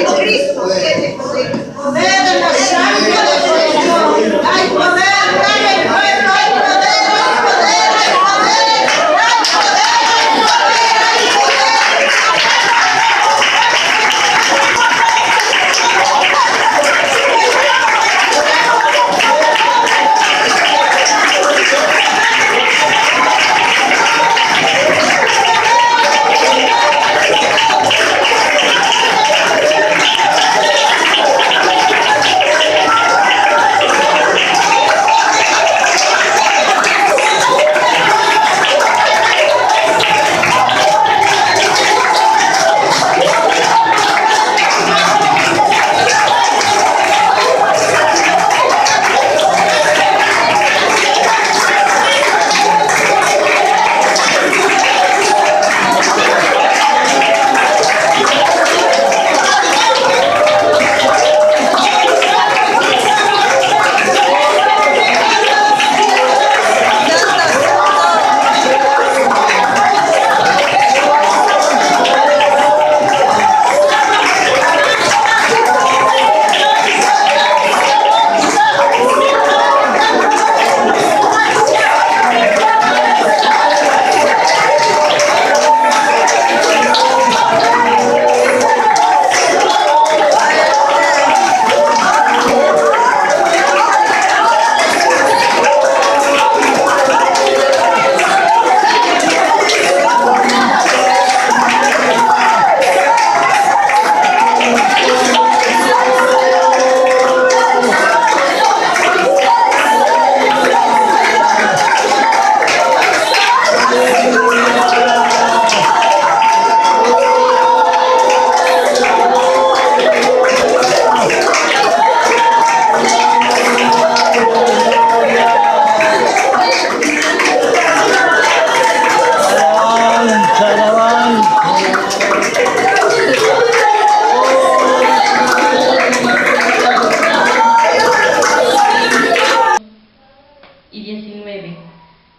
Cristo tiene poder. Poder en la sangre del Señor. Hay poder en el pueblo, hay poder, hay poder, hay poder, hay poder, hay poder,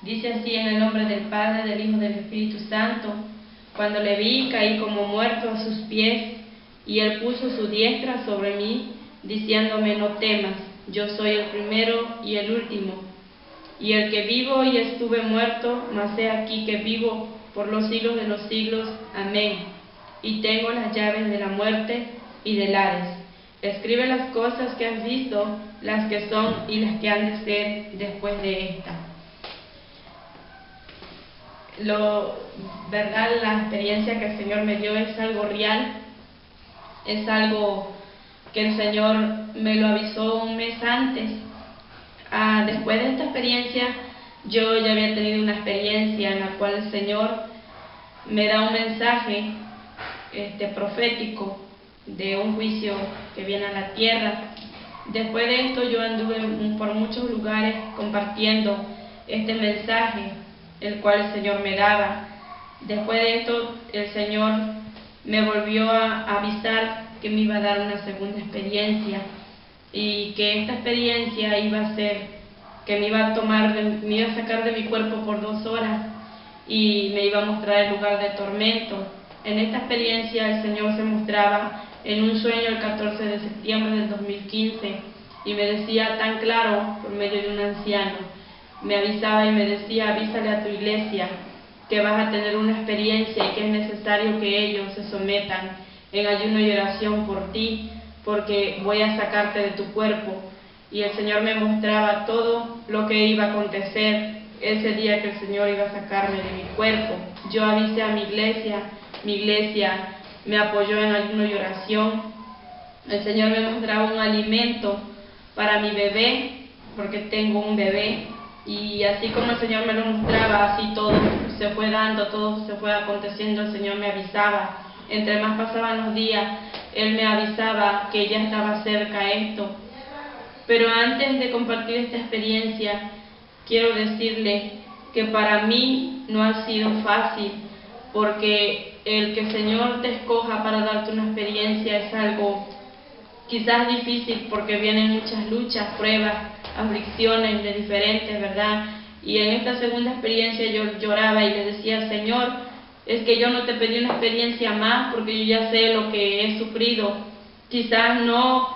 Dice así: en el nombre del Padre, del Hijo y del Espíritu Santo. Cuando le vi, caí como muerto a sus pies, y él puso su diestra sobre mí, diciéndome: no temas, yo soy el primero y el último, y el que vivo y estuve muerto, mas he aquí que vivo por los siglos de los siglos. Amén. Y tengo las llaves de la muerte y del Hades. Escribe las cosas que has visto, las que son y las que han de ser después de esta. La experiencia que el Señor me dio es algo real, es algo que el Señor me lo avisó un mes antes. Después de esta experiencia, yo ya había tenido una experiencia en la cual el Señor me da un mensaje profético de un juicio que viene a la tierra. Después de esto, yo anduve por muchos lugares compartiendo este mensaje, el cual el Señor me daba. Después de esto, el Señor me volvió a avisar que me iba a dar una segunda experiencia, y que esta experiencia iba a ser que me iba a sacar de mi cuerpo por 2 horas y me iba a mostrar el lugar de tormento. En esta experiencia el Señor se mostraba en un sueño el 14 de septiembre del 2015 y me decía tan claro por medio de un anciano, me avisaba y me decía: avísale a tu iglesia que vas a tener una experiencia y que es necesario que ellos se sometan en ayuno y oración por ti, porque voy a sacarte de tu cuerpo. Y el Señor me mostraba todo lo que iba a acontecer ese día que el Señor iba a sacarme de mi cuerpo. Yo avisé a mi iglesia me apoyó en ayuno y oración. El Señor me mostraba un alimento para mi bebé, porque tengo un bebé, y así como el Señor me lo mostraba, así todo se fue dando, todo se fue aconteciendo. El Señor me avisaba. Entre más pasaban los días, Él me avisaba que ya estaba cerca esto. Pero antes de compartir esta experiencia, quiero decirle que para mí no ha sido fácil, porque el que el Señor te escoja para darte una experiencia es algo quizás difícil, porque vienen muchas luchas, pruebas, aflicciones de diferentes, ¿verdad? Y en esta segunda experiencia yo lloraba y le decía: Señor, es que yo no te pedí una experiencia más, porque yo ya sé lo que he sufrido quizás no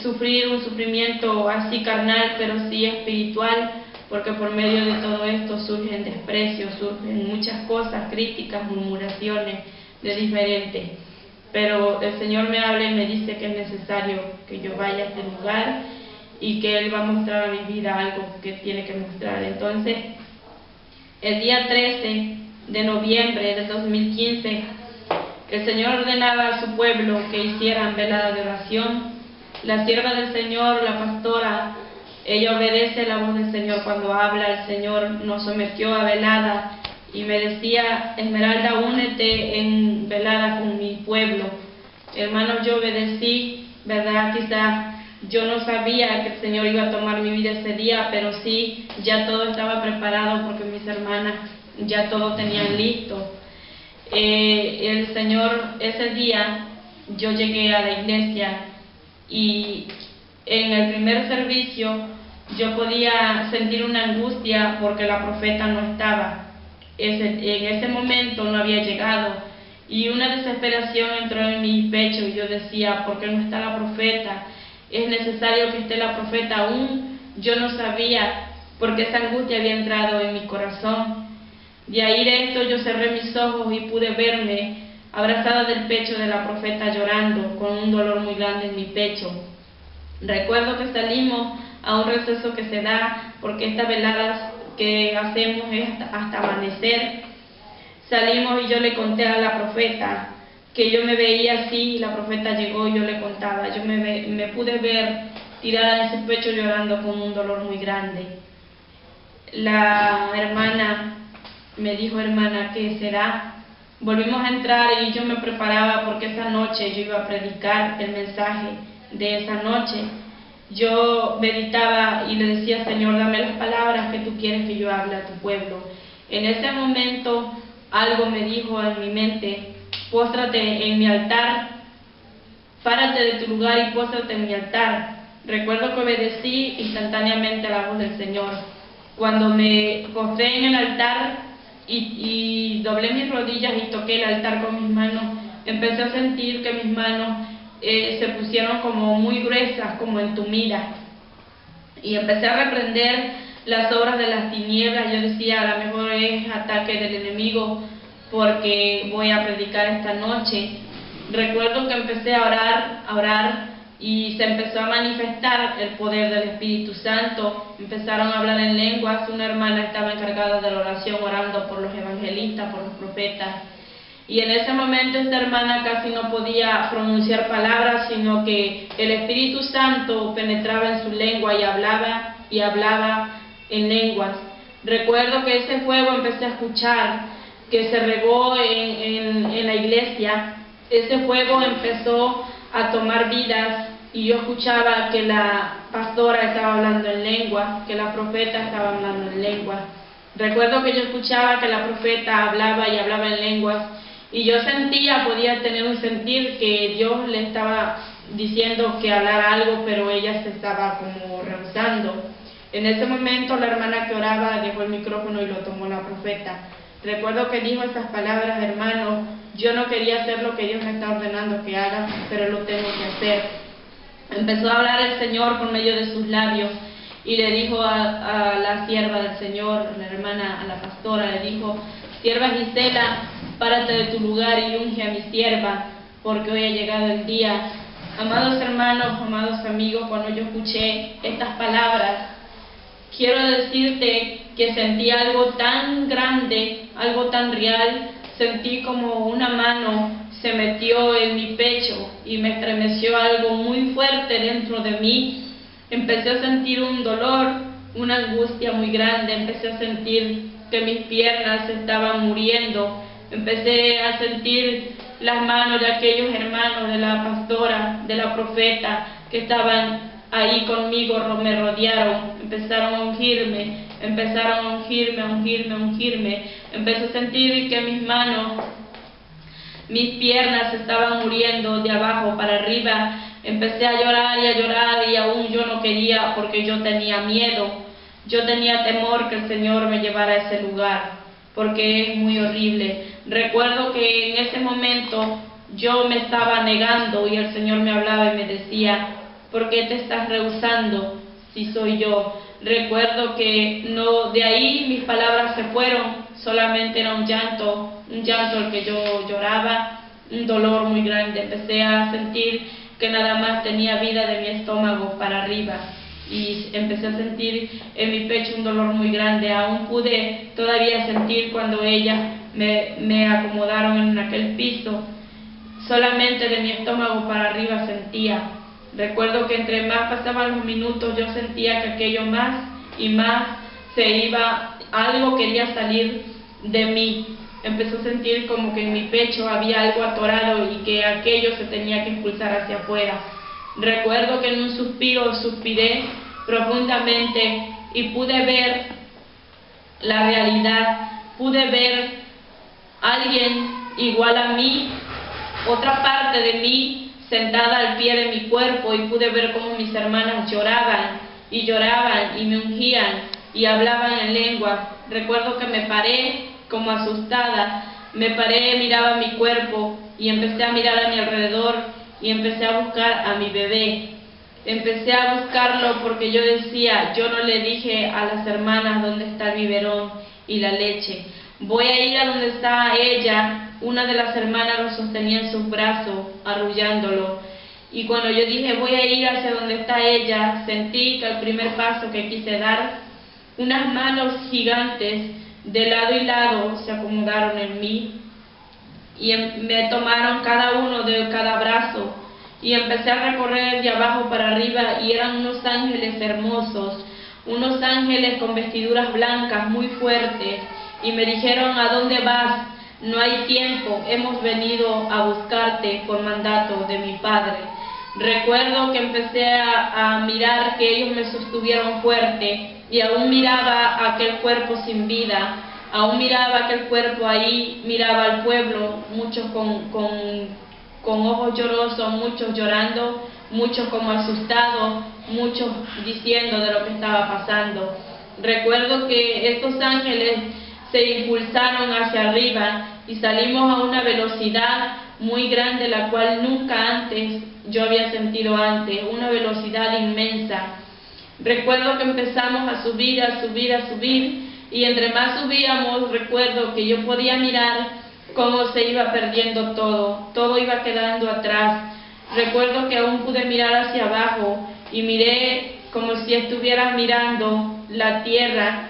sufrir un sufrimiento así carnal, pero sí espiritual, porque por medio de todo esto surgen desprecios, surgen muchas cosas, críticas, murmuraciones de diferentes. Pero el Señor me habla y me dice que es necesario que yo vaya a este lugar y que Él va a mostrar a mi vida algo que tiene que mostrar. Entonces, el día 13 de noviembre del 2015, el Señor ordenaba a su pueblo que hicieran velada de oración. La sierva del Señor, la pastora, ella obedece la voz del Señor cuando habla. El Señor nos sometió a velada y me decía: Esmeralda, únete en velada con mi pueblo. Hermanos, yo obedecí, ¿verdad? Quizás yo no sabía que el Señor iba a tomar mi vida ese día, pero sí, ya todo estaba preparado porque mis hermanas ya todo tenían listo. El Señor, ese día, yo llegué a la iglesia y en el primer servicio yo podía sentir una angustia porque la profeta no estaba. En ese momento no había llegado y una desesperación entró en mi pecho y yo decía: ¿por qué no está la profeta? Es necesario que esté la profeta aún. Yo no sabía porque esa angustia había entrado en mi corazón. De ahí de esto yo cerré mis ojos y pude verme abrazada del pecho de la profeta llorando con un dolor muy grande en mi pecho. Recuerdo que salimos a un receso que se da porque estas veladas que hacemos es hasta amanecer. Salimos y yo le conté a la profeta que yo me veía así. La profeta llegó y yo le contaba. Yo me pude ver tirada en ese pecho llorando con un dolor muy grande. La hermana me dijo: hermana, ¿qué será? Volvimos a entrar y yo me preparaba porque esa noche yo iba a predicar el mensaje de esa noche. Yo meditaba y le decía: Señor, dame las palabras que tú quieres que yo hable a tu pueblo. En ese momento algo me dijo en mi mente: póstrate en mi altar, párate de tu lugar y póstrate en mi altar. Recuerdo que obedecí instantáneamente a la voz del Señor. Cuando me postré en el altar y doblé mis rodillas y toqué el altar con mis manos, empecé a sentir que mis manos se pusieron como muy gruesas, como entumidas, y empecé a reprender las obras de las tinieblas. Yo decía: a lo mejor es ataque del enemigo porque voy a predicar esta noche. Recuerdo que empecé a orar y se empezó a manifestar el poder del Espíritu Santo. Empezaron a hablar en lenguas. Una hermana estaba encargada de la oración, orando por los evangelistas, por los profetas. Y en ese momento esta hermana casi no podía pronunciar palabras, sino que el Espíritu Santo penetraba en su lengua y hablaba en lenguas. Recuerdo que ese fuego empecé a escuchar que se regó en la iglesia. Ese fuego empezó a tomar vidas y yo escuchaba que la pastora estaba hablando en lengua, que la profeta estaba hablando en lengua. Recuerdo que yo escuchaba que la profeta hablaba y hablaba en lenguas y yo podía tener un sentir que Dios le estaba diciendo que hablara algo, pero ella se estaba como rehusando. En ese momento la hermana que oraba dejó el micrófono y lo tomó la profeta. Recuerdo que dijo estas palabras: hermano, yo no quería hacer lo que Dios me está ordenando que haga, pero lo tengo que hacer. Empezó a hablar el Señor por medio de sus labios y le dijo a la sierva del Señor, a la hermana, a la pastora, le dijo: sierva Gisela, párate de tu lugar y unge a mi sierva, porque hoy ha llegado el día. Amados hermanos, amados amigos, cuando yo escuché estas palabras, quiero decirte que sentí algo tan grande, algo tan real. Sentí como una mano se metió en mi pecho y me estremeció algo muy fuerte dentro de mí. Empecé a sentir un dolor, una angustia muy grande. Empecé a sentir que mis piernas estaban muriendo. Empecé a sentir las manos de aquellos hermanos, de la pastora, de la profeta que estaban ahí conmigo, me rodearon, empezaron a ungirme, empezaron a ungirme, a ungirme, a ungirme. Empecé a sentir que mis manos, mis piernas estaban muriendo de abajo para arriba. Empecé a llorar y aún yo no quería, porque yo tenía miedo. Yo tenía temor que el Señor me llevara a ese lugar, porque es muy horrible. Recuerdo que en ese momento yo me estaba negando y el Señor me hablaba y me decía: ¿por qué te estás rehusando si soy yo? Recuerdo que no, de ahí mis palabras se fueron, solamente era un llanto el que yo lloraba, un dolor muy grande. Empecé a sentir que nada más tenía vida de mi estómago para arriba y empecé a sentir en mi pecho un dolor muy grande. Aún pude todavía sentir cuando ellas me acomodaron en aquel piso, solamente de mi estómago para arriba sentía. Recuerdo que entre más pasaban los minutos yo sentía que aquello más y más se iba, algo quería salir de mí. Empecé a sentir como que en mi pecho había algo atorado y que aquello se tenía que impulsar hacia afuera. Recuerdo que en un suspiro suspiré profundamente y pude ver la realidad, pude ver a alguien igual a mí, otra parte de mí sentada al pie de mi cuerpo, y pude ver cómo mis hermanas lloraban y me ungían y hablaban en lengua. Recuerdo que me paré como asustada, me paré, miraba mi cuerpo y empecé a mirar a mi alrededor y empecé a buscar a mi bebé. Empecé a buscarlo porque yo decía, yo no le dije a las hermanas dónde está el biberón y la leche. Voy a ir a donde está ella. Una de las hermanas lo sostenía en sus brazos, arrullándolo. Y cuando yo dije, voy a ir hacia donde está ella, sentí que al primer paso que quise dar, unas manos gigantes de lado y lado se acomodaron en mí y me tomaron cada uno de cada brazo y empecé a recorrer de abajo para arriba, y eran unos ángeles hermosos, unos ángeles con vestiduras blancas muy fuertes, y me dijeron: ¿a dónde vas? No hay tiempo, hemos venido a buscarte por mandato de mi Padre. Recuerdo que empecé a mirar que ellos me sostuvieron fuerte, y aún miraba aquel cuerpo sin vida, aún miraba aquel cuerpo ahí, miraba al pueblo, muchos con ojos llorosos, muchos llorando, muchos como asustados, muchos diciendo de lo que estaba pasando. Recuerdo que estos ángeles se impulsaron hacia arriba y salimos a una velocidad muy grande, la cual nunca antes yo había sentido antes, una velocidad inmensa. Recuerdo que empezamos a subir, y entre más subíamos, recuerdo que yo podía mirar cómo se iba perdiendo todo iba quedando atrás. Recuerdo que aún pude mirar hacia abajo y miré como si estuviera mirando la tierra.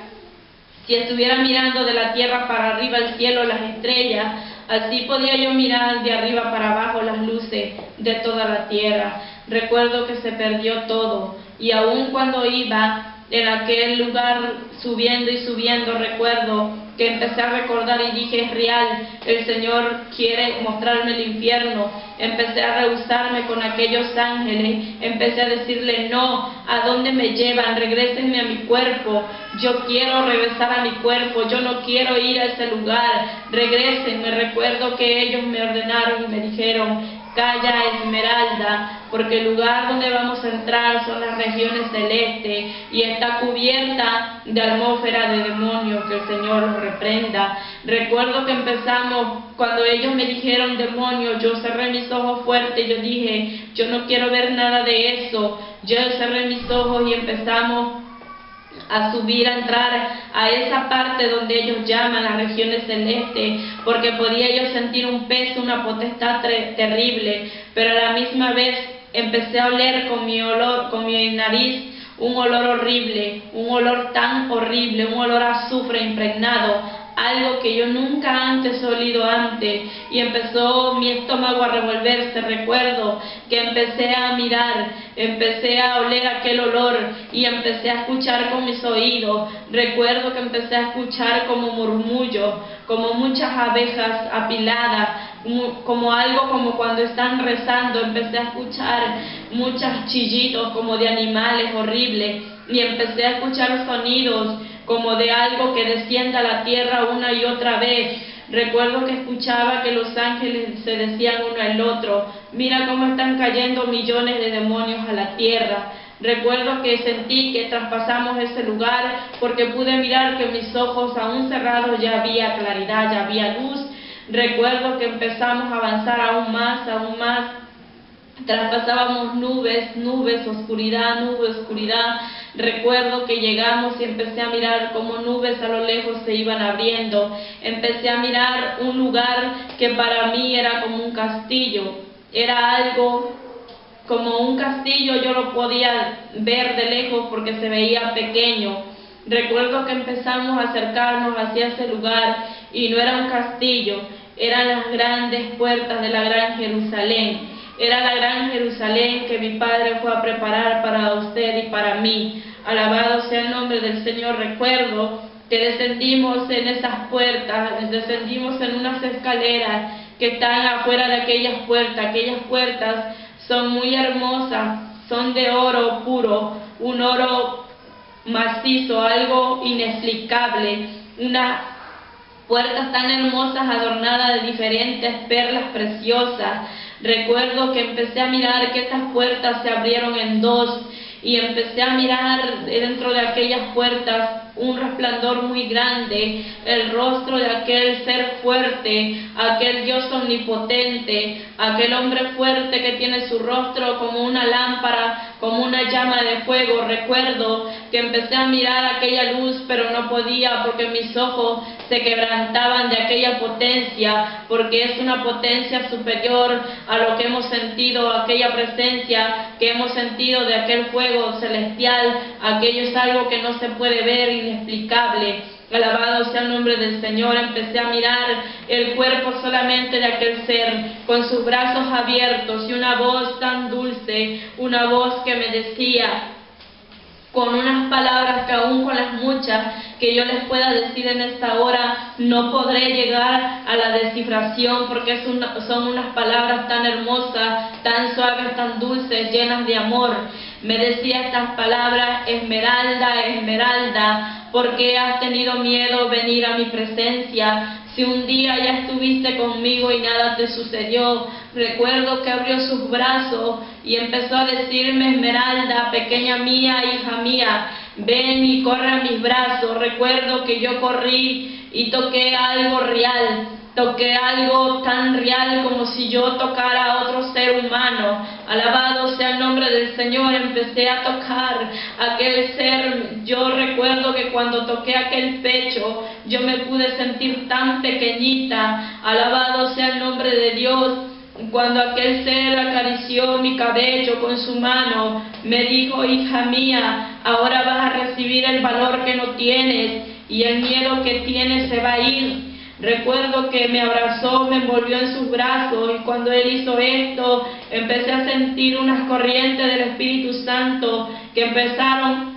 Si estuviera mirando de la tierra para arriba el cielo, las estrellas, así podía yo mirar de arriba para abajo las luces de toda la tierra. Recuerdo que se perdió todo, y aún cuando iba en aquel lugar subiendo y subiendo, recuerdo que empecé a recordar y dije: es real, el Señor quiere mostrarme el infierno. Empecé a rehusarme con aquellos ángeles, empecé a decirle: no, ¿a dónde me llevan? Regrésenme a mi cuerpo, yo quiero regresar a mi cuerpo, yo no quiero ir a ese lugar, regrésenme. Recuerdo que ellos me ordenaron y me dijeron: calla, Esmeralda, porque el lugar donde vamos a entrar son las regiones celestes y está cubierta de atmósfera de demonios, que el Señor los reprenda. Recuerdo que empezamos, cuando ellos me dijeron demonios, yo cerré mis ojos fuerte y yo dije: yo no quiero ver nada de eso. Yo cerré mis ojos y empezamos a subir, a entrar a esa parte donde ellos llaman las regiones celestes, porque podía yo sentir un peso, una potestad terrible, pero a la misma vez empecé a oler con mi nariz un olor horrible, un olor tan horrible, un olor a azufre impregnado, algo que yo nunca antes he olido antes, y empezó mi estómago a revolverse. Recuerdo que empecé a mirar, empecé a oler aquel olor y empecé a escuchar con mis oídos. Recuerdo que empecé a escuchar como murmullos, como muchas abejas apiladas, como algo como cuando están rezando. Empecé a escuchar muchos chillidos como de animales horribles, y empecé a escuchar sonidos como de algo que desciende a la tierra una y otra vez. Recuerdo que escuchaba que los ángeles se decían uno al otro: mira cómo están cayendo millones de demonios a la tierra. Recuerdo que sentí que traspasamos ese lugar porque pude mirar que mis ojos aún cerrados ya había claridad, ya había luz. Recuerdo que empezamos a avanzar aún más, traspasábamos nubes, oscuridad, oscuridad. Recuerdo que llegamos y empecé a mirar como nubes a lo lejos se iban abriendo. Empecé a mirar un lugar que para mí era como un castillo. Era algo como un castillo, yo lo podía ver de lejos porque se veía pequeño. Recuerdo que empezamos a acercarnos hacia ese lugar y no era un castillo, eran las grandes puertas de la Gran Jerusalén. Era la Gran Jerusalén que mi Padre fue a preparar para usted y para mí. Alabado sea el nombre del Señor. Recuerdo que descendimos en esas puertas, descendimos en unas escaleras que están afuera de aquellas puertas. Aquellas puertas son muy hermosas, son de oro puro, un oro macizo, algo inexplicable, unas puertas tan hermosas adornadas de diferentes perlas preciosas. Recuerdo que empecé a mirar que estas puertas se abrieron en dos y empecé a mirar dentro de aquellas puertas un resplandor muy grande, el rostro de aquel ser fuerte, aquel Dios omnipotente, aquel hombre fuerte que tiene su rostro como una lámpara, como una llama de fuego. Recuerdo que empecé a mirar aquella luz, pero no podía porque mis ojos se quebrantaban de aquella potencia, porque es una potencia superior a lo que hemos sentido, aquella presencia que hemos sentido de aquel fuego celestial. Aquello es algo que no se puede ver, inexplicable. Alabado sea el nombre del Señor. Empecé a mirar el cuerpo solamente de aquel ser con sus brazos abiertos y una voz tan dulce, una voz que me decía con unas palabras que aún con las muchas que yo les pueda decir en esta hora no podré llegar a la descifración, porque son unas palabras tan hermosas, tan suaves, tan dulces, llenas de amor. Me decía estas palabras: Esmeralda, Esmeralda, ¿por qué has tenido miedo venir a mi presencia? Si un día ya estuviste conmigo y nada te sucedió. Recuerdo que abrió sus brazos y empezó a decirme: Esmeralda, pequeña mía, hija mía, ven y corre a mis brazos. Recuerdo que yo corrí y toqué algo real. Toqué algo tan real como si yo tocara a otro ser humano. Alabado sea el nombre del Señor. Empecé a tocar aquel ser. Yo recuerdo que cuando toqué aquel pecho, yo me pude sentir tan pequeñita. Alabado sea el nombre de Dios. Cuando aquel ser acarició mi cabello con su mano, me dijo: hija mía, ahora vas a recibir el valor que no tienes y el miedo que tienes se va a ir. Recuerdo que me abrazó, me envolvió en sus brazos, y cuando él hizo esto, empecé a sentir unas corrientes del Espíritu Santo que empezaron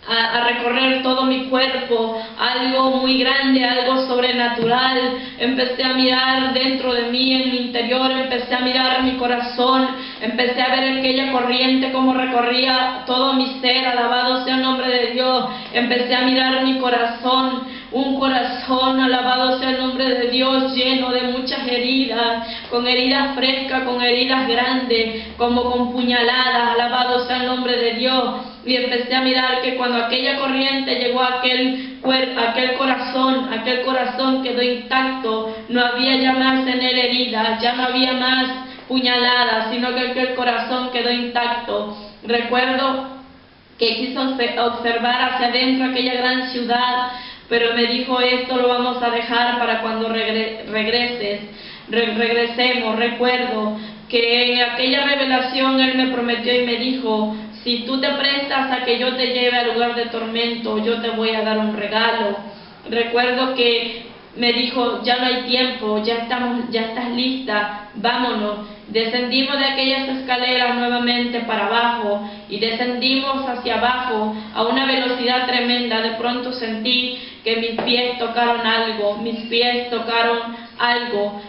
a recorrer todo mi cuerpo, algo muy grande, algo sobrenatural. Empecé a mirar dentro de mí, en mi interior, empecé a mirar mi corazón, empecé a ver aquella corriente como recorría todo mi ser. Alabado sea el nombre de Dios. Empecé a mirar mi corazón, un corazón, alabado sea el nombre de Dios, lleno de muchas heridas, con heridas frescas, con heridas grandes, como con puñaladas. Alabado sea el nombre de Dios. Y empecé a mirar que cuando aquella corriente llegó a aquel corazón quedó intacto. No había ya más en él heridas, ya no había más puñaladas, sino que aquel corazón quedó intacto. Recuerdo que quiso observar hacia adentro aquella gran ciudad, pero me dijo: esto lo vamos a dejar para cuando regresemos. Recuerdo que en aquella revelación él me prometió y me dijo: si tú te prestas a que yo te lleve al lugar de tormento, yo te voy a dar un regalo. Recuerdo que me dijo: ya no hay tiempo, ya estás lista, vámonos. Descendimos de aquellas escaleras nuevamente para abajo y descendimos hacia abajo a una velocidad tremenda. De pronto sentí que mis pies tocaron algo,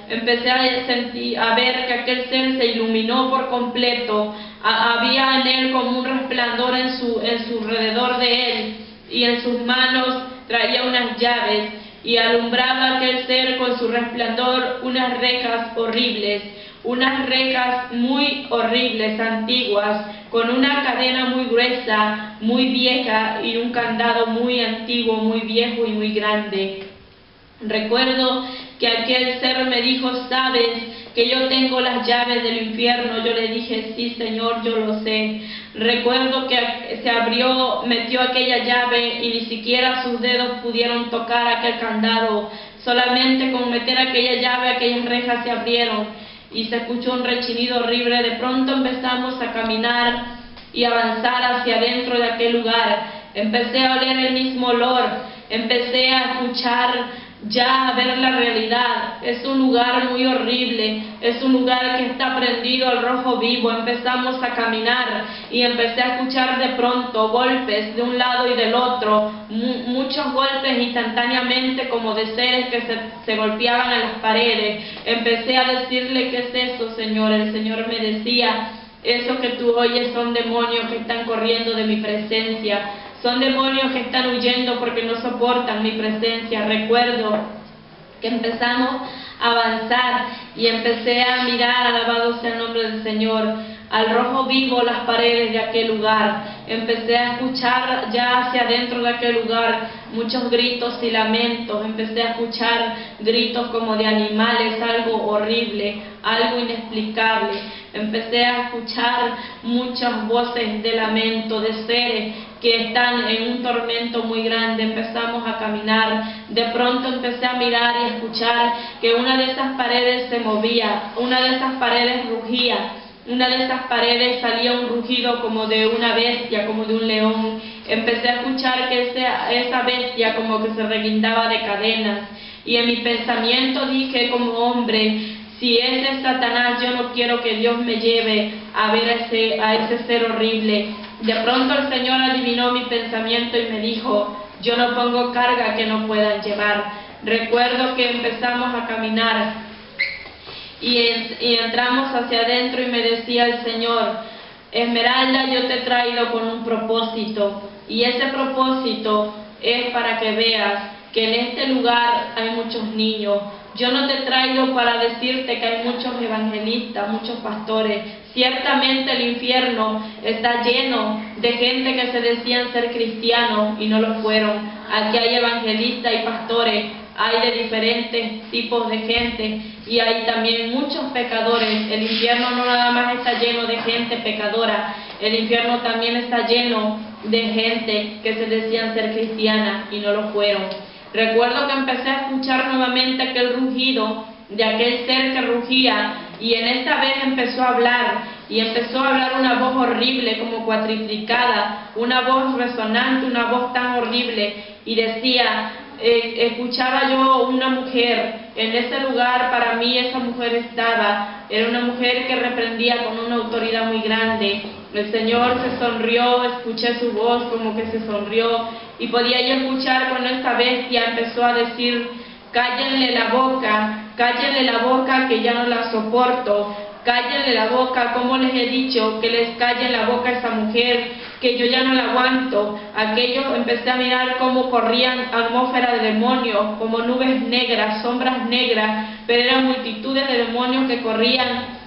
Empecé a ver que aquel ser se iluminó por completo. Había en él como un resplandor en su alrededor de él, y en sus manos traía unas llaves y alumbraba aquel ser con su resplandor unas rejas horribles, unas rejas muy horribles, antiguas, con una cadena muy gruesa, muy vieja, y un candado muy antiguo, muy viejo y muy grande. Recuerdo que aquel ser me dijo: ¿sabes que yo tengo las llaves del infierno? Yo le dije: sí, Señor, yo lo sé. Recuerdo que se abrió, metió aquella llave y ni siquiera sus dedos pudieron tocar aquel candado. Solamente con meter aquella llave, aquellas rejas se abrieron y se escuchó un rechinido horrible. De pronto empezamos a caminar y avanzar hacia adentro de aquel lugar. Empecé a oler el mismo olor, empecé a escuchar, ya a ver la realidad. Es un lugar muy horrible, es un lugar que está prendido al rojo vivo. Empezamos a caminar y empecé a escuchar de pronto golpes de un lado y del otro, muchos golpes instantáneamente, como de seres que se golpeaban en las paredes. Empecé a decirle: ¿qué es eso, Señor? El Señor me decía: eso que tú oyes son demonios que están corriendo de mi presencia. Son demonios que están huyendo porque no soportan mi presencia. Recuerdo que empezamos a avanzar y empecé a mirar, alabado sea el nombre del Señor, al rojo vivo las paredes de aquel lugar. Empecé a escuchar ya hacia adentro de aquel lugar muchos gritos y lamentos. Empecé a escuchar gritos como de animales, algo horrible, algo inexplicable. Empecé a escuchar muchas voces de lamento, de seres que están en un tormento muy grande. Empezamos a caminar. De pronto empecé a mirar y a escuchar que una de esas paredes se movía, una de esas paredes rugía. Una de esas paredes salía un rugido como de una bestia, como de un león. Empecé a escuchar que esa bestia como que se reguindaba de cadenas. Y en mi pensamiento dije como hombre: si ese es Satanás, yo no quiero que Dios me lleve a ver a ese ser horrible. De pronto el Señor adivinó mi pensamiento y me dijo: yo no pongo carga que no puedan llevar. Recuerdo que empezamos a caminar y entramos hacia adentro y me decía el Señor: Esmeralda, yo te he traído con un propósito, y ese propósito es para que veas que en este lugar hay muchos niños. Yo no te he traído para decirte que hay muchos evangelistas, muchos pastores. Ciertamente el infierno está lleno de gente que se decían ser cristianos y no lo fueron. Aquí hay evangelistas y pastores, hay de diferentes tipos de gente y hay también muchos pecadores. El infierno no nada más está lleno de gente pecadora, el infierno también está lleno de gente que se decían ser cristiana y no lo fueron. Recuerdo que empecé a escuchar nuevamente aquel rugido de aquel ser que rugía, y en esta vez empezó a hablar, y empezó a hablar una voz horrible, como cuatriplicada, una voz resonante, una voz tan horrible, y decía, escuchaba yo una mujer, en ese lugar para mí esa mujer estaba, era una mujer que reprendía con una autoridad muy grande. El Señor se sonrió, escuché su voz como que se sonrió, y podía yo escuchar cuando esta bestia empezó a decir: cállenle la boca que ya no la soporto, cállenle la boca, como les he dicho que les callen la boca a esa mujer, que yo ya no la aguanto. Aquello empecé a mirar cómo corrían atmósfera de demonios, como nubes negras, sombras negras, pero eran multitudes de demonios que corrían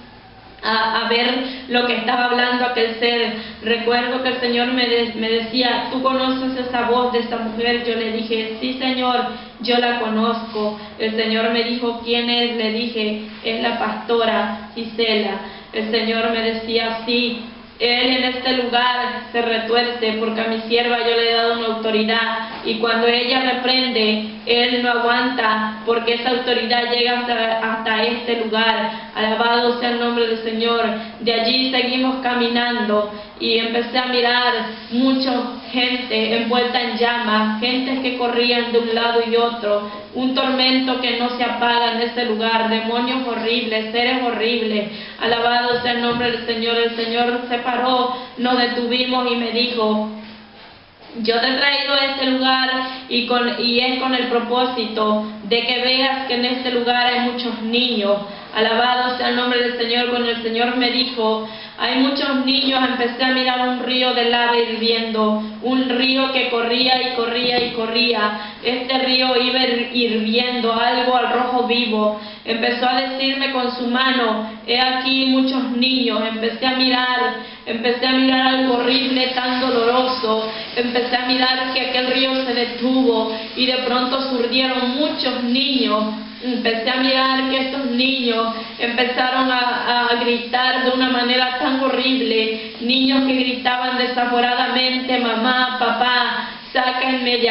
a ver lo que estaba hablando aquel ser. Recuerdo que el Señor me decía: ¿tú conoces esa voz de esa mujer? Yo le dije: sí, Señor, yo la conozco. El Señor me dijo: ¿quién es? Le dije: es la pastora Gisela. El Señor me decía: sí, él en este lugar se retuerce porque a mi sierva yo le he dado una autoridad, y cuando ella reprende, él no aguanta porque esa autoridad llega hasta este lugar. Alabado sea el nombre del Señor. De allí seguimos caminando y empecé a mirar mucha gente envuelta en llamas, gente que corrían de un lado y otro, un tormento que no se apaga en este lugar, demonios horribles, seres horribles. Alabado sea el nombre del Señor. El Señor se paró, nos detuvimos y me dijo: yo te he traído a este lugar y es con el propósito de que veas que en este lugar hay muchos niños. Alabado sea el nombre del Señor. Cuando el Señor me dijo: hay muchos niños, empecé a mirar un río de lava hirviendo, un río que corría y corría y corría. Este río iba hirviendo, algo al rojo vivo. Empezó a decirme con su mano: he aquí muchos niños. Empecé a mirar algo horrible, tan doloroso. Empecé a mirar que aquel río se detuvo y de pronto surgieron muchos niños, empecé a mirar que estos niños empezaron a gritar de una manera tan horrible, niños que gritaban desaforadamente: mamá, papá, sáquenme de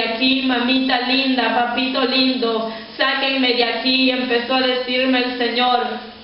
aquí, mamita linda, papito lindo, sáquenme de aquí. Empezó a decirme el Señor.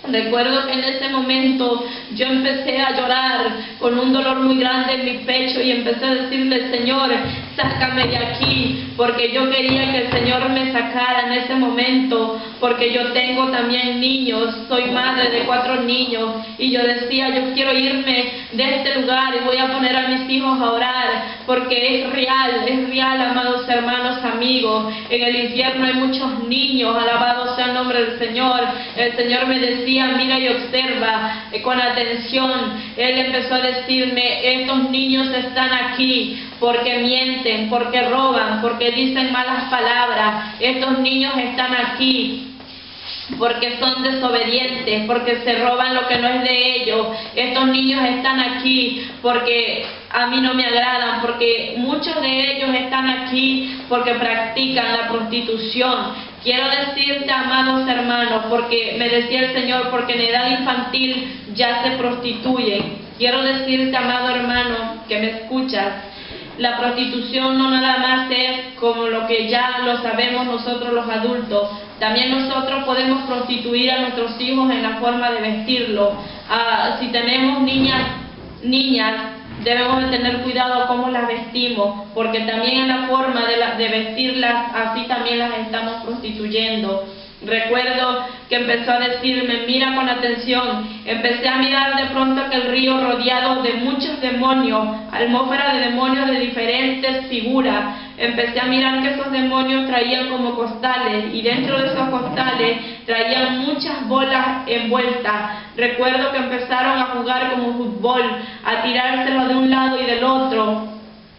Recuerdo que en ese momento yo empecé a llorar con un dolor muy grande en mi pecho y empecé a decirle: Señor, sácame de aquí, porque yo quería que el Señor me sacara en ese momento, porque yo tengo también niños, soy madre de 4 niños, y yo decía: yo quiero irme de este lugar y voy a poner a mis hijos a orar, porque es real, amados hermanos, amigos, en el infierno hay muchos niños, alabado sea el nombre del Señor. El Señor me decía: mira y observa con atención. Él empezó a decirme: estos niños están aquí porque mienten, porque roban, porque dicen malas palabras. Estos niños están aquí porque son desobedientes, porque se roban lo que no es de ellos. Estos niños están aquí porque a mí no me agradan, porque muchos de ellos están aquí porque practican la prostitución. Quiero decirte, amados hermanos, porque me decía el Señor, porque en edad infantil ya se prostituyen. Quiero decirte, amado hermano, que me escuchas, la prostitución no nada más es como lo que ya lo sabemos nosotros los adultos. También nosotros podemos prostituir a nuestros hijos en la forma de vestirlos. Si tenemos niñas, debemos de tener cuidado cómo las vestimos, porque también en la forma de vestirlas, así también las estamos prostituyendo. Recuerdo que empezó a decirme: mira con atención. Empecé a mirar de pronto aquel río rodeado de muchos demonios, atmósfera de demonios de diferentes figuras. Empecé a mirar que esos demonios traían como costales, y dentro de esos costales traían muchas bolas envueltas. Recuerdo que empezaron a jugar como fútbol, a tirárselo de un lado y del otro.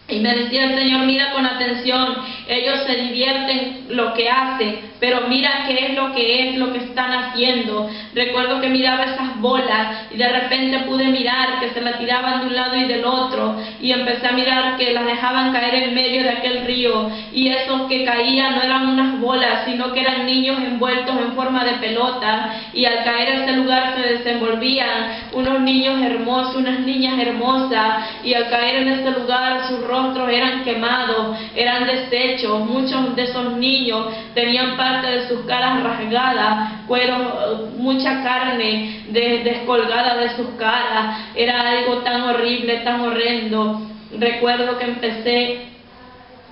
Y me decía el Señor: mira con atención, ellos se divierten lo que hacen, pero mira qué es lo que están haciendo. Recuerdo que miraba esas bolas y de repente pude mirar que se las tiraban de un lado y del otro, y empecé a mirar que las dejaban caer en medio de aquel río, y esos que caían no eran unas bolas, sino que eran niños envueltos en forma de pelota, y al caer a ese lugar se desenvolvían unos niños hermosos, unas niñas hermosas, y al caer en ese lugar sus rostros eran quemados, eran deshechos. Muchos de esos niños tenían parte de sus caras rasgadas, cuero, mucha carne descolgada de sus caras. Era algo tan horrible, tan horrendo. Recuerdo que empecé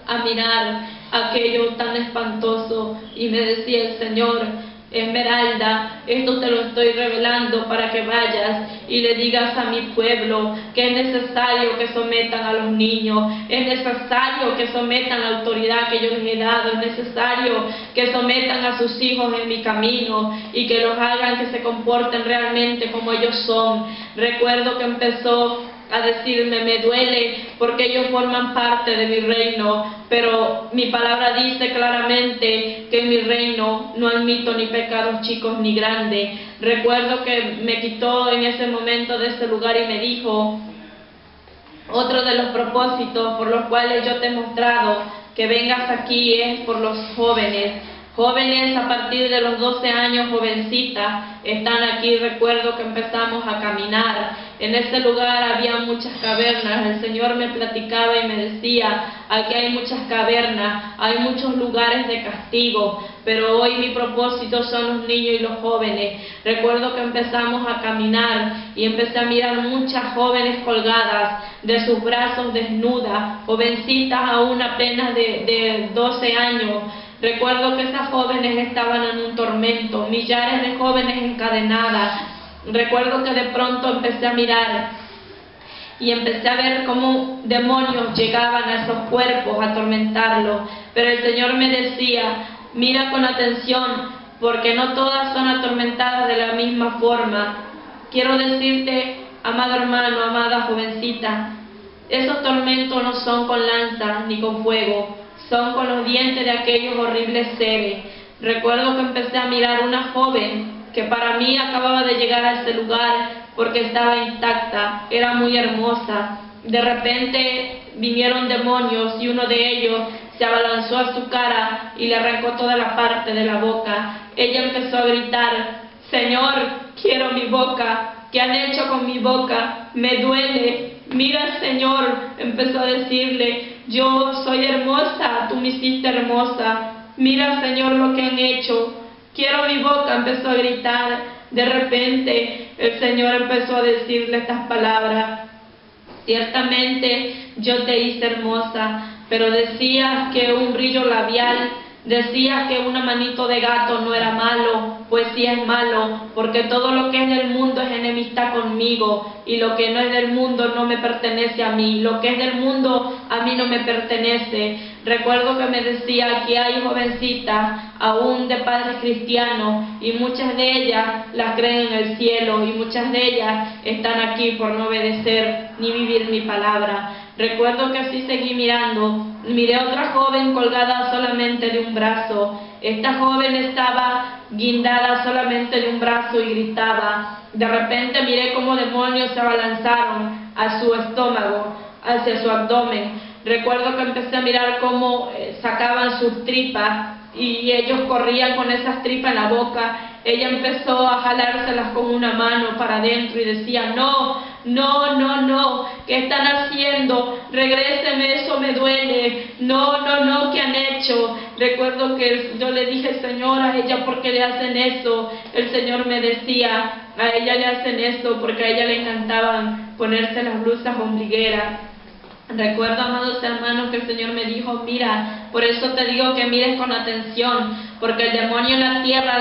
a mirar aquello tan espantoso y me decía el Señor: Esmeralda, esto te lo estoy revelando para que vayas y le digas a mi pueblo que es necesario que sometan a los niños, es necesario que sometan la autoridad que yo les he dado, es necesario que sometan a sus hijos en mi camino y que los hagan que se comporten realmente como ellos son. Recuerdo que empezó a decirme: me duele porque ellos forman parte de mi reino, pero mi palabra dice claramente que en mi reino no admito ni pecados chicos ni grandes. Recuerdo que me quitó en ese momento de ese lugar y me dijo: otro de los propósitos por los cuales yo te he mostrado que vengas aquí es por los jóvenes. Jóvenes a partir de los 12 años, jovencitas, están aquí. Recuerdo que empezamos a caminar. En ese lugar había muchas cavernas. El Señor me platicaba y me decía: aquí hay muchas cavernas, hay muchos lugares de castigo, pero hoy mi propósito son los niños y los jóvenes. Recuerdo que empezamos a caminar y empecé a mirar muchas jóvenes colgadas de sus brazos desnudas, jovencitas aún apenas de 12 años. Recuerdo que esas jóvenes estaban en un tormento, millares de jóvenes encadenadas. Recuerdo que de pronto empecé a mirar y empecé a ver cómo demonios llegaban a esos cuerpos a atormentarlos. Pero el Señor me decía: mira con atención, porque no todas son atormentadas de la misma forma. Quiero decirte, amado hermano, amada jovencita, esos tormentos no son con lanza ni con fuego, son con los dientes de aquellos horribles seres. Recuerdo que empecé a mirar una joven que para mí acababa de llegar a ese lugar porque estaba intacta, era muy hermosa. De repente vinieron demonios y uno de ellos se abalanzó a su cara y le arrancó toda la parte de la boca. Ella empezó a gritar: Señor, quiero mi boca. ¿Qué han hecho con mi boca? Me duele. Mira, Señor, empezó a decirle: yo soy hermosa, tú me hiciste hermosa. Mira, Señor, lo que han hecho. Quiero mi boca, empezó a gritar. De repente, el Señor empezó a decirle estas palabras: ciertamente yo te hice hermosa, pero decías que un brillo labial, decías que una manito de gato no era malo, pues sí es malo, porque todo lo que es del mundo es enemistad conmigo, y lo que no es del mundo no me pertenece a mí, lo que es del mundo a mí no me pertenece. Recuerdo que me decía que hay jovencitas, aún de padres cristianos, y muchas de ellas las creen en el cielo, y muchas de ellas están aquí por no obedecer ni vivir mi palabra. Recuerdo que así seguí mirando, miré a otra joven colgada solamente de un brazo. Esta joven estaba guindada solamente de un brazo y gritaba. De repente miré cómo demonios se abalanzaron a su estómago, hacia su abdomen. Recuerdo que empecé a mirar cómo sacaban sus tripas y ellos corrían con esas tripas en la boca. Ella empezó a jalárselas con una mano para adentro y decía: no, no, no, no, ¿qué están haciendo? Regréseme, eso me duele. No, no, no, ¿qué han hecho? Recuerdo que yo le dije: Señor, a ella, ¿por qué le hacen eso? El Señor me decía: a ella le hacen eso porque a ella le encantaban ponerse las blusas ombligueras. Recuerdo, amados hermanos, que el Señor me dijo: mira, por eso te digo que mires con atención, porque el demonio en la tierra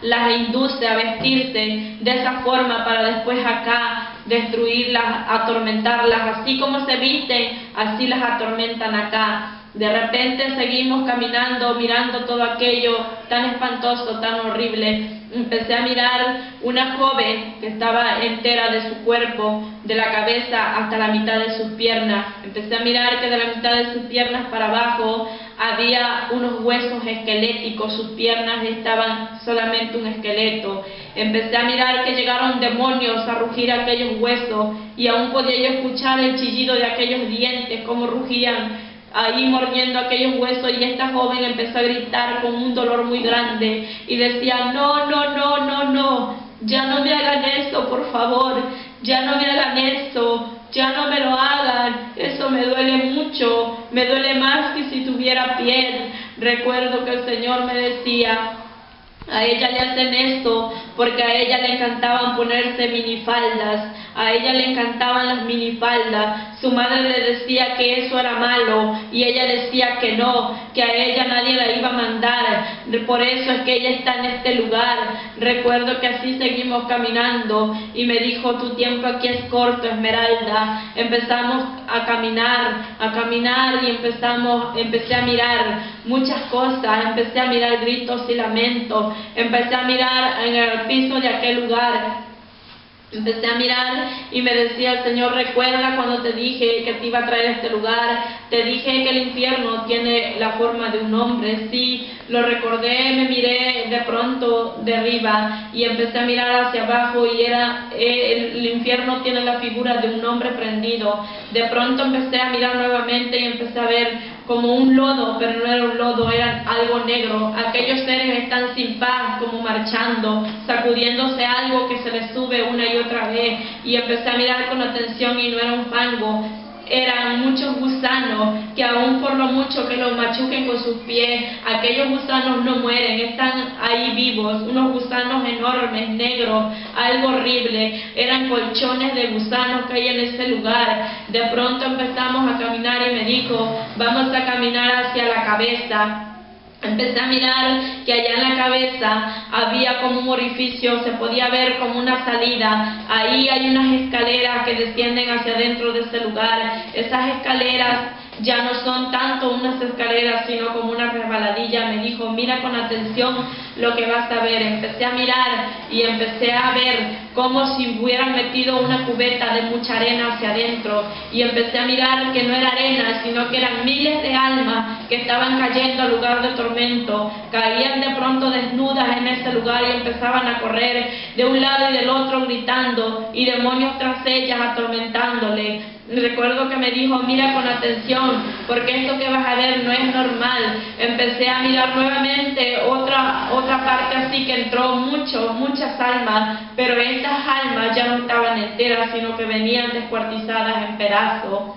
las induce a vestirse de esa forma para después acá destruirlas, atormentarlas. Así como se visten, así las atormentan acá. De repente seguimos caminando, mirando todo aquello tan espantoso, tan horrible. Empecé a mirar una joven que estaba entera de su cuerpo, de la cabeza hasta la mitad de sus piernas. Empecé a mirar que de la mitad de sus piernas para abajo había unos huesos esqueléticos, sus piernas estaban solamente un esqueleto. Empecé a mirar que llegaron demonios a rugir aquellos huesos y aún podía yo escuchar el chillido de aquellos dientes, cómo rugían ahí mordiendo aquellos huesos, y esta joven empezó a gritar con un dolor muy grande y decía: no, no, no, no, no, ya no me hagan esto, por favor, ya no me hagan esto, ya no me lo hagan, eso me duele mucho, me duele más que si tuviera piel. Recuerdo que el Señor me decía: a ella le hacen esto porque a ella le encantaban ponerse minifaldas, a ella le encantaban las minifaldas. Su madre le decía que eso era malo y ella decía que no, que a ella nadie la iba a mandar, por eso es que ella está en este lugar. Recuerdo que así seguimos caminando y me dijo: tu tiempo aquí es corto, Esmeralda. Empezamos a caminar y empecé a mirar muchas cosas, empecé a mirar gritos y lamentos, empecé a mirar en el piso de aquel lugar. Empecé a mirar y me decía el Señor: recuerda cuando te dije que te iba a traer a este lugar, te dije que el infierno tiene la forma de un hombre. Sí, lo recordé, me miré de pronto de arriba y empecé a mirar hacia abajo y el infierno tiene la figura de un hombre prendido. De pronto empecé a mirar nuevamente y empecé a ver como un lodo, pero no era un lodo, era algo negro. Aquellos seres están sin paz, como marchando, sacudiéndose algo que se les sube una y otra vez. Y empecé a mirar con atención y no era un fango, eran muchos gusanos que aún por lo mucho que los machuquen con sus pies, aquellos gusanos no mueren, están ahí vivos, unos gusanos enormes, negros, algo horrible. Eran colchones de gusanos que hay en ese lugar. De pronto empezamos a caminar y me dijo: vamos a caminar hacia la cabeza. Empecé a mirar que allá en la cabeza había como un orificio, se podía ver como una salida. Ahí hay unas escaleras que descienden hacia adentro de ese lugar. Esas escaleras ya no son tanto unas escaleras, sino como una resbaladilla. Me dijo: mira con atención lo que vas a ver. Empecé a mirar y empecé a ver como si hubieran metido una cubeta de mucha arena hacia adentro, y empecé a mirar que no era arena, sino que eran miles de almas que estaban cayendo al lugar de tormento, caían de pronto desnudas en ese lugar y empezaban a correr de un lado y del otro gritando, y demonios tras ellas atormentándole. Recuerdo que me dijo: mira con atención, porque esto que vas a ver no es normal. Empecé a mirar nuevamente otra parte así, que entró muchas almas, pero estas almas ya no estaban enteras, sino que venían descuartizadas en pedazos.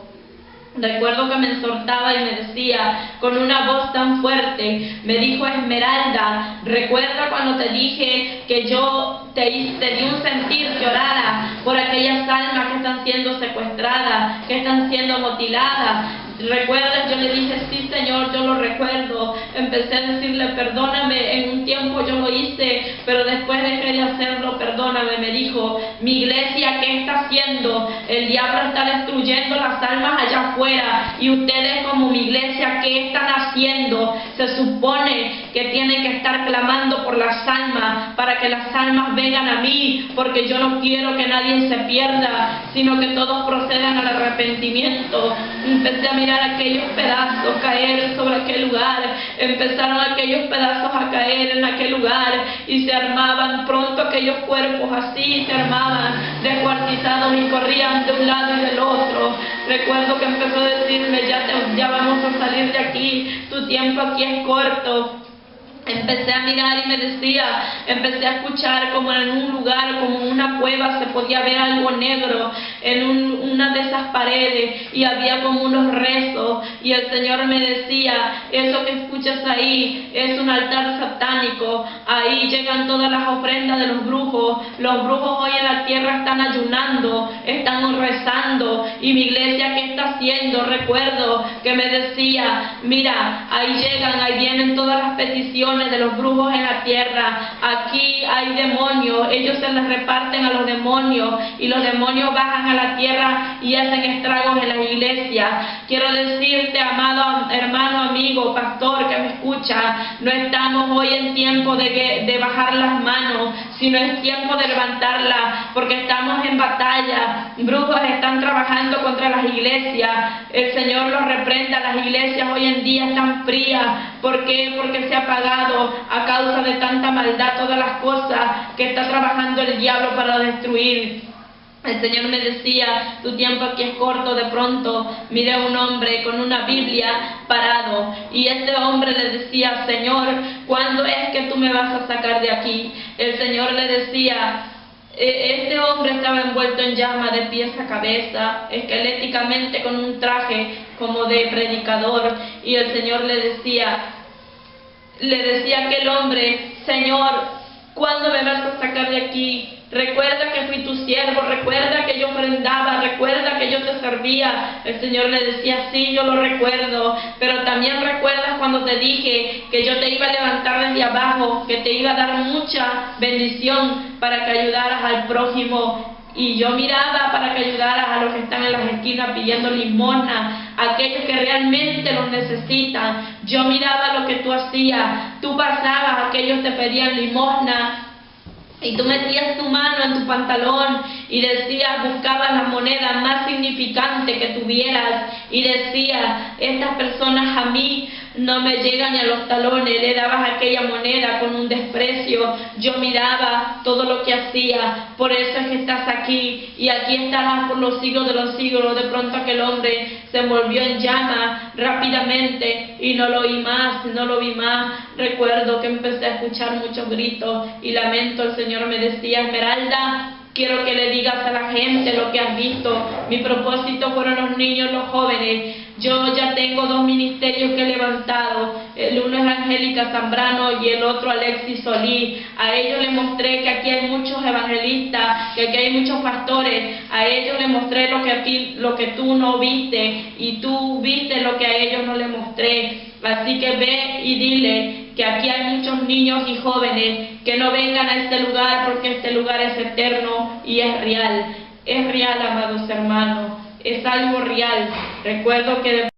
Recuerdo que me exhortaba y me decía con una voz tan fuerte, me dijo: Esmeralda, recuerda cuando te dije que yo te di un sentir que orara por aquellas almas que están siendo secuestradas, que están siendo mutiladas. ¿Recuerdas? Yo le dije: sí, Señor, yo lo recuerdo. Empecé a decirle: perdóname, en un tiempo yo lo hice, pero después dejé de hacerlo, perdóname. Me dijo: mi iglesia, ¿qué está haciendo? El diablo está destruyendo las almas allá afuera, y ustedes como mi iglesia, ¿qué están haciendo? Se supone que tienen que estar clamando por las almas, para que las almas vengan a mí, porque yo no quiero que nadie se pierda, sino que todos procedan al arrepentimiento. Empecé a mirar aquellos pedazos caer sobre aquel lugar, empezaron aquellos pedazos a caer en aquel lugar, y se armaban pronto aquellos cuerpos así, se armaban descuartizados y corrían de un lado y del otro. Recuerdo que empezó a decirme: ya vamos a salir de aquí, tu tiempo aquí es corto. Empecé a mirar y me decía, empecé a escuchar como en un lugar, como una cueva, se podía ver algo negro en una de esas paredes, y había como unos rezos, y el Señor me decía: eso que escuchas ahí es un altar satánico, ahí llegan todas las ofrendas de los brujos hoy en la tierra están ayunando, están rezando, y mi iglesia, ¿qué está haciendo? Recuerdo que me decía: mira, ahí llegan, ahí vienen todas las peticiones de los brujos en la tierra, aquí hay demonios, ellos se les reparten a los demonios, y los demonios bajan a la tierra y hacen estragos en las iglesias. Quiero decirte, amado hermano, amigo, pastor que me escucha, no estamos hoy en tiempo de bajar las manos, sino es tiempo de levantarlas, porque estamos en batalla. Brujos están trabajando contra las iglesias, el Señor los reprenda. Las iglesias hoy en día están frías. ¿Por qué? Porque se ha apagado a causa de tanta maldad todas las cosas que está trabajando el diablo para destruir. El Señor me decía: tu tiempo aquí es corto. De pronto miré a un hombre con una Biblia parado, y este hombre le decía: Señor, ¿cuándo es que tú me vas a sacar de aquí? El Señor le decía: este hombre estaba envuelto en llama de pies a cabeza, esqueléticamente, con un traje como de predicador, y el Señor le decía a aquel hombre: Señor, ¿cuándo me vas a sacar de aquí? Recuerda que fui tu siervo, recuerda que yo ofrendaba, recuerda que yo te servía. El Señor le decía: sí, yo lo recuerdo, pero también recuerdas cuando te dije que yo te iba a levantar desde abajo, que te iba a dar mucha bendición para que ayudaras al prójimo. Y yo miraba para que ayudaras a los que están en las esquinas pidiendo limosna, a aquellos que realmente los necesitan. Yo miraba lo que tú hacías, tú pasabas, aquellos te pedían limosna, y tú metías tu mano en tu pantalón y decías, buscabas la moneda más significante que tuvieras, y decías: estas personas a mí no me llegan ni a los talones. Le dabas aquella moneda con un desprecio. Yo miraba todo lo que hacía. Por eso es que estás aquí, y aquí estarás por los siglos de los siglos. De pronto aquel hombre se envolvió en llamas rápidamente, y no lo oí más, no lo vi más. Recuerdo que empecé a escuchar muchos gritos y lamentos. El Señor me decía: Esmeralda, quiero que le digas a la gente lo que has visto. Mi propósito fueron los niños, los jóvenes. Yo ya tengo 2 ministerios que he levantado. El uno es Angélica Zambrano y el otro Alexis Solís. A ellos les mostré que aquí hay muchos evangelistas, que aquí hay muchos pastores. A ellos les mostré lo que tú no viste, y tú viste lo que a ellos no les mostré. Así que ve y dile que aquí hay muchos niños y jóvenes que no vengan a este lugar, porque este lugar es eterno y es real. Es real, amados hermanos, es algo real. Recuerdo que